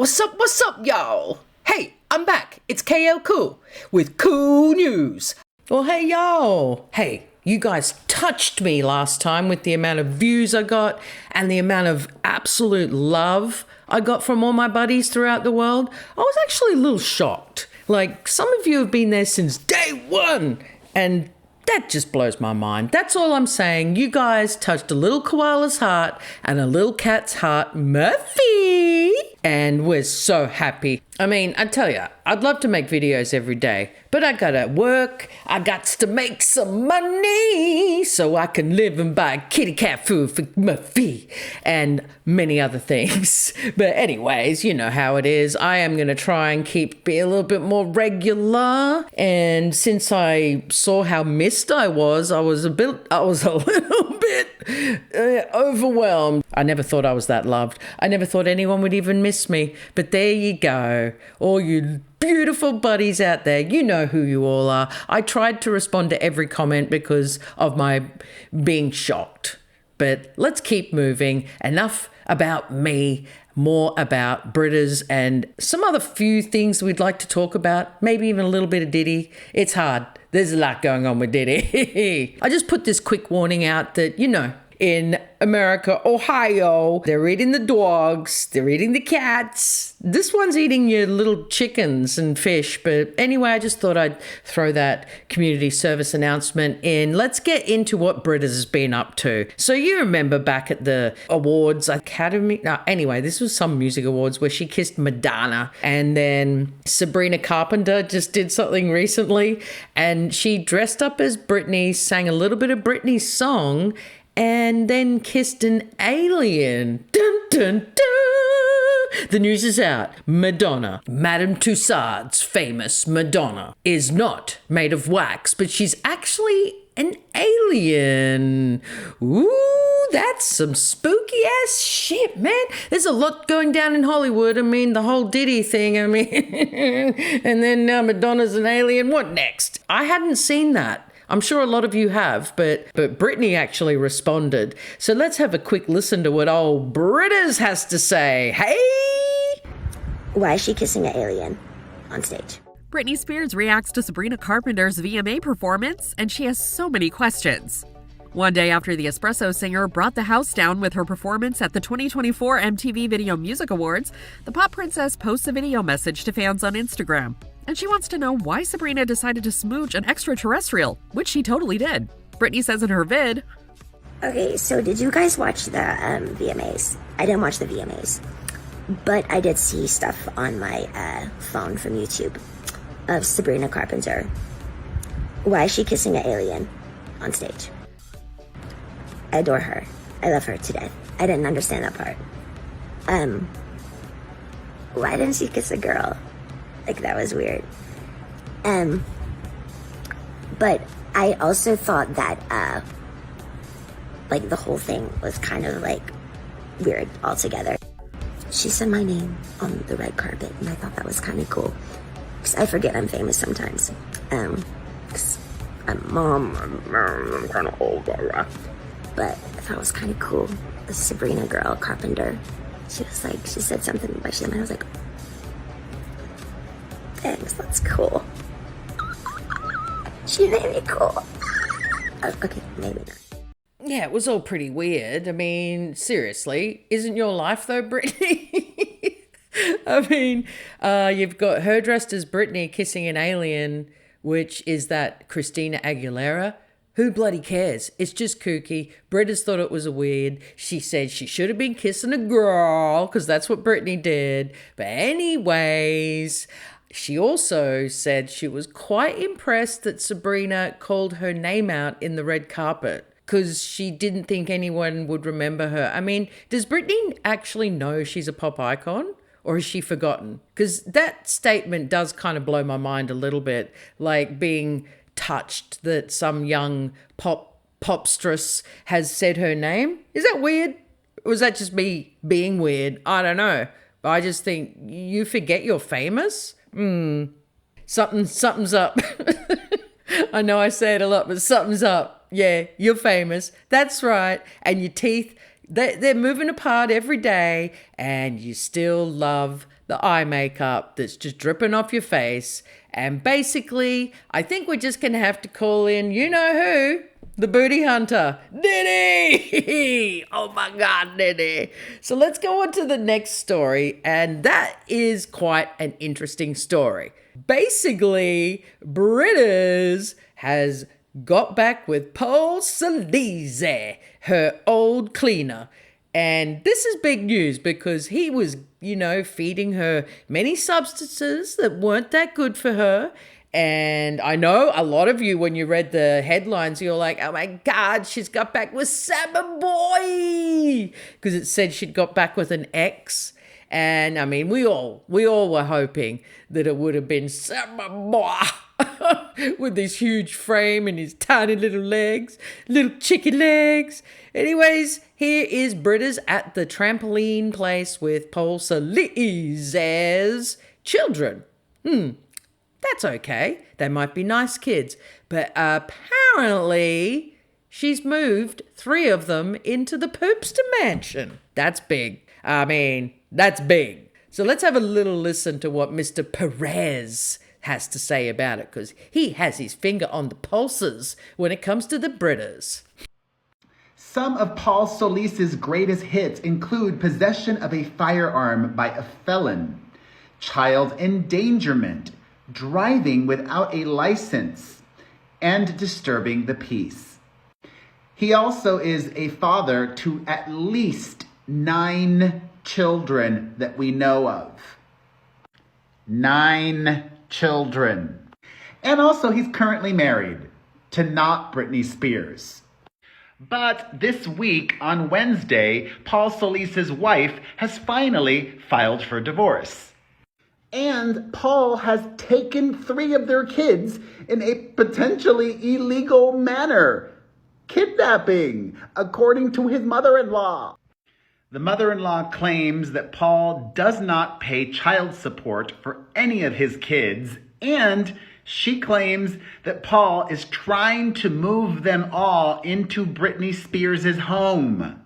What's up, y'all? Hey, I'm back. It's KL Cool with cool news. Well, hey, y'all. Hey, you guys touched me last time with the amount of views I got and the amount of absolute love I got from all my buddies throughout the world. I was actually a little shocked. Like, some of you have been there since day one, and that just blows my mind. That's all I'm saying. You guys touched a little koala's heart and a little cat's heart, Murphy. And we're so happy. I mean, I tell you, I'd love to make videos every day, but I gotta work. I got to make some money so I can live and buy kitty cat food for Murphy and many other things. But anyways, you know how it is. I am gonna try and be a little bit more regular. And since I saw how missed I was a little bit overwhelmed. I never thought I was that loved. I never thought anyone would even miss me. But there you go. All you beautiful buddies out there, you know who you all are. I tried to respond to every comment because of my being shocked. But let's keep moving. Enough about me, more about Brittas and some other few things we'd like to talk about. Maybe even a little bit of Diddy. It's hard. There's a lot going on with Diddy. I just put this quick warning out that, you know, in America, Ohio, they're eating the dogs, they're eating the cats. This one's eating your little chickens and fish. But anyway, I just thought I'd throw that community service announcement in. Let's get into what Brittas has been up to. So you remember back at the awards, Academy, anyway, this was some music awards where she kissed Madonna. And then Sabrina Carpenter just did something recently and she dressed up as Britney, sang a little bit of Britney's song, and then kissed an alien. Dun, dun, dun. The news is out. Madonna, Madame Tussauds famous Madonna, is not made of wax, but she's actually an alien. Ooh, that's some spooky ass shit, man. There's a lot going down in Hollywood. I mean, the whole Diddy thing, and then now Madonna's an alien. What next? I hadn't seen that. I'm sure a lot of you have, but Britney actually responded. So let's have a quick listen to what old Brittas has to say. Hey! Why is she kissing an alien on stage? Britney Spears reacts to Sabrina Carpenter's VMA performance, and she has so many questions. One day after the Espresso singer brought the house down with her performance at the 2024 MTV Video Music Awards, the pop princess posts a video message to fans on Instagram. And she wants to know why Sabrina decided to smooch an extraterrestrial, which she totally did. Britney says in her vid, Okay, so did you guys watch the VMAs? I didn't watch the VMAs, but I did see stuff on my phone from YouTube of Sabrina Carpenter. Why is she kissing an alien on stage? I adore her. I love her to death. I didn't understand that part. Why didn't she kiss a girl? Like, that was weird. But I also thought that, like, the whole thing was kind of, like, weird altogether. She said my name on the red carpet, and I thought that was kind of cool. Because I forget I'm famous sometimes. Because I'm kind of old, but I thought it was kind of cool. The Sabrina girl, Carpenter, she was like, she said something by she, and I was like, thanks, that's cool. She made me cool. Okay, maybe not. Yeah, it was all pretty weird. I mean, seriously, isn't your life though, Britney? I mean, you've got her dressed as Britney kissing an alien, which is that Christina Aguilera. Who bloody cares? It's just kooky. Brittas thought it was weird. She said she should have been kissing a girl because that's what Britney did. But anyways, she also said she was quite impressed that Sabrina called her name out in the red carpet because she didn't think anyone would remember her. I mean, does Britney actually know she's a pop icon? Or has she forgotten? Because that statement does kind of blow my mind a little bit, like being touched that some young popstress has said her name. Is that weird? Or was that just me being weird? I don't know. But I just think you forget you're famous? Something's up. I know I say it a lot, but something's up. Yeah, you're famous. That's right. And your teeth, they're moving apart every day, and you still love the eye makeup that's just dripping off your face. And basically, I think we're just going to have to call in, you know who? The booty hunter, Diddy! Oh my God, Diddy. So let's go on to the next story. And that is quite an interesting story. Basically, Britneys has got back with Soliz, her old cleaner. And this is big news because he was, feeding her many substances that weren't that good for her. And I know a lot of you, when you read the headlines, you're like, oh my God, she's got back with Summer Boy. Because it said she'd got back with an ex. And I mean, we all were hoping that it would have been Summer Boy with this huge frame and his tiny little legs, little chicken legs. Anyways, here is Britneys at the trampoline place with Soliz's children. That's okay. They might be nice kids. But apparently, she's moved 3 of them into the Poopster mansion. That's big. I mean, that's big. So let's have a little listen to what Mr. Perez has to say about it, because he has his finger on the pulses when it comes to the Britneys. Some of Paul Soliz's greatest hits include possession of a firearm by a felon, child endangerment, driving without a license, and disturbing the peace. He also is a father to at least 9 children that we know of. 9 children. And also he's currently married to not Britney Spears. But this week, on Wednesday, Paul Soliz's wife has finally filed for divorce. And Paul has taken 3 of their kids in a potentially illegal manner. Kidnapping, according to his mother-in-law. The mother-in-law claims that Paul does not pay child support for any of his kids, and she claims that Paul is trying to move them all into Britney Spears' home.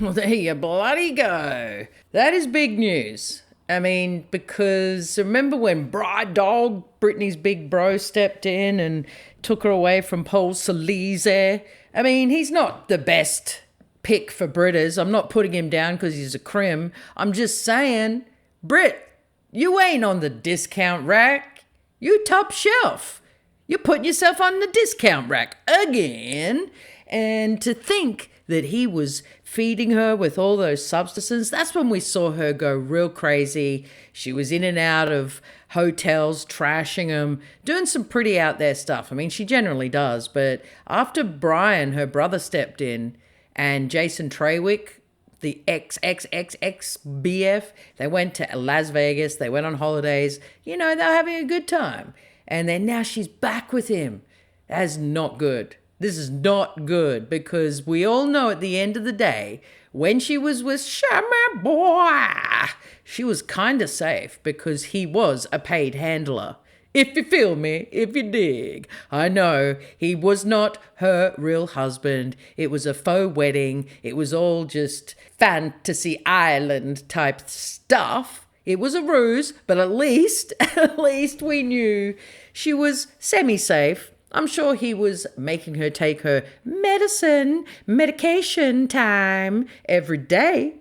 Well, there you bloody go. That is big news. I mean, because remember when Bride Dog, Britney's big bro, stepped in and took her away from Paul Soliz? I mean, he's not the best pick for Britney. I'm not putting him down because he's a crim. I'm just saying, Brit, you ain't on the discount rack. You top shelf. You're putting yourself on the discount rack again. And to think that he was feeding her with all those substances, that's when we saw her go real crazy. She was in and out of hotels, trashing them, doing some pretty out there stuff. I mean, she generally does. But after Brian, her brother, stepped in, and Jason Trawick, the ex-BF, they went to Las Vegas, they went on holidays. They were having a good time. And then now she's back with him. That's not good. This is not good, because we all know at the end of the day, when she was with Summer Boy, she was kind of safe because he was a paid handler. If you feel me, if you dig. I know he was not her real husband. It was a faux wedding. It was all just fantasy island type stuff. It was a ruse, but at least we knew she was semi-safe. I'm sure he was making her take her medication time every day.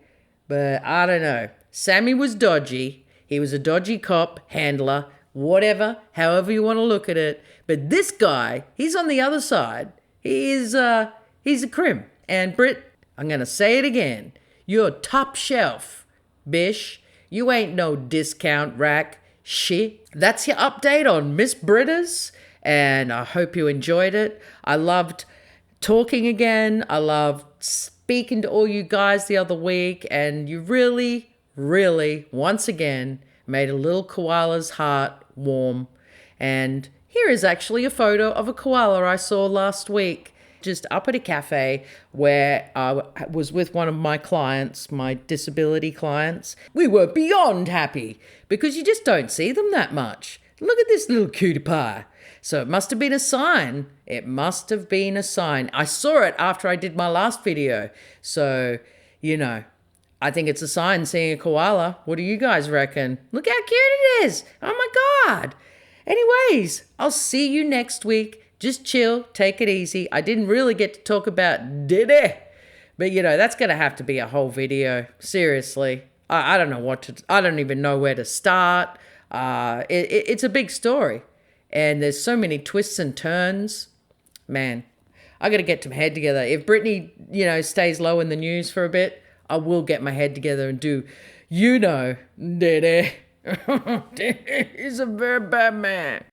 But I don't know. Sammy was dodgy. He was a dodgy cop, handler, whatever, however you want to look at it. But this guy, he's on the other side. He's a crim. And Brit, I'm going to say it again. You're top shelf, bish. You ain't no discount rack shit. That's your update on Miss Britneys. And I hope you enjoyed it. I loved talking again. I loved speaking to all you guys the other week. And you really, really, once again, made a little koala's heart warm. And here is actually a photo of a koala I saw last week, just up at a cafe where I was with one of my clients, my disability clients. We were beyond happy because you just don't see them that much. Look at this little cutie pie. So it must have been a sign. It must have been a sign. I saw it after I did my last video. So, I think it's a sign seeing a koala. What do you guys reckon? Look how cute it is. Oh my God. Anyways, I'll see you next week. Just chill, take it easy. I didn't really get to talk about Diddy, but that's going to have to be a whole video. Seriously. I don't know I don't even know where to start. It's a big story and there's so many twists and turns. Man, I got to get my head together. If Britney, stays low in the news for a bit, I will get my head together and do, Diddy. He's a very bad man.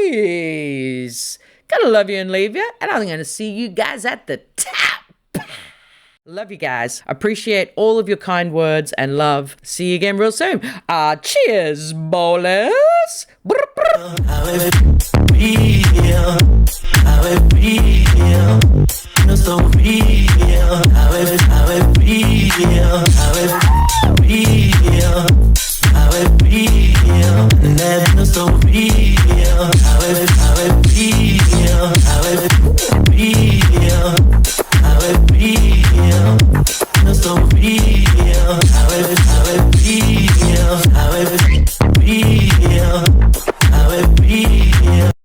Anyways, gotta love you and leave you, and I'm gonna see you guys at the top. Love you guys. Appreciate all of your kind words and love. See you again real soon. Cheers, bowlers. How it feel? How it feel? Feels so real. How it feel? How it feel? How it feel? And that feels so real. How it feel? How it feel? How it feel? Feels so real. How it feel?